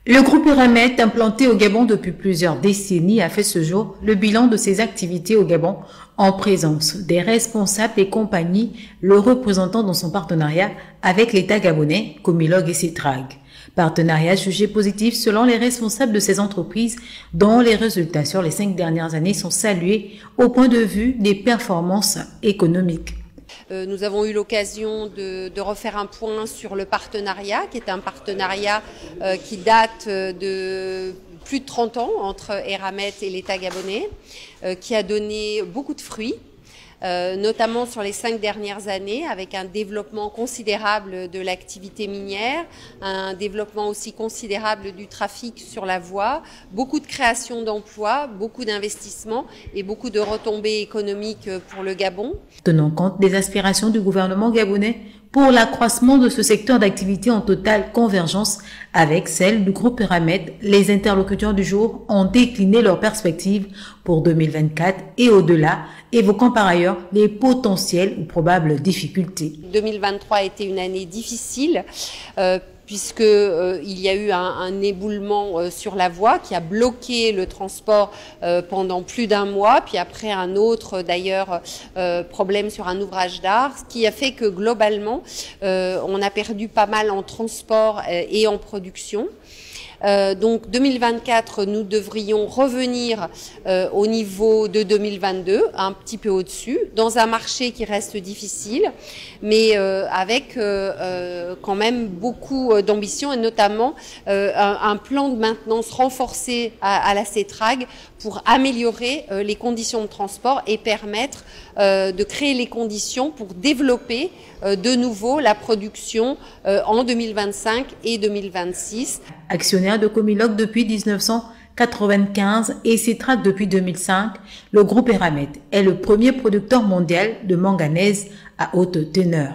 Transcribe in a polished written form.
Le groupe Eramet, implanté au Gabon depuis plusieurs décennies, a fait ce jour le bilan de ses activités au Gabon en présence des responsables des compagnies, le représentant dans son partenariat avec l'État gabonais, Comilog et Cetrag. Partenariat jugé positif selon les responsables de ces entreprises dont les résultats sur les 5 dernières années sont salués au point de vue des performances économiques. Nous avons eu l'occasion de refaire un point sur le partenariat, qui est un partenariat qui date de plus de 30 ans entre Eramet et l'État gabonais, qui a donné beaucoup de fruits. Notamment sur les 5 dernières années, avec un développement considérable de l'activité minière, un développement aussi considérable du trafic sur la voie, beaucoup de création d'emplois, beaucoup d'investissements et beaucoup de retombées économiques pour le Gabon. Tenant compte des aspirations du gouvernement gabonais pour l'accroissement de ce secteur d'activité en totale convergence avec celle du groupe Eramet, les interlocuteurs du jour ont décliné leurs perspectives pour 2024 et au-delà, évoquant par ailleurs les potentielles ou probables difficultés. 2023 a été une année difficile puisque il y a eu un éboulement sur la voie qui a bloqué le transport pendant plus d'un mois, puis après un autre d'ailleurs problème sur un ouvrage d'art, ce qui a fait que globalement on a perdu pas mal en transport et en production. Donc 2024, nous devrions revenir au niveau de 2022, un petit peu au-dessus, dans un marché qui reste difficile, mais avec quand même beaucoup d'ambition et notamment un plan de maintenance renforcé à la Cetrag pour améliorer les conditions de transport et permettre de créer les conditions pour développer de nouveau la production en 2025 et 2026. Actionnaire de Comilog depuis 1995 et Cetrag depuis 2005, le groupe Eramet est le premier producteur mondial de manganèse à haute teneur.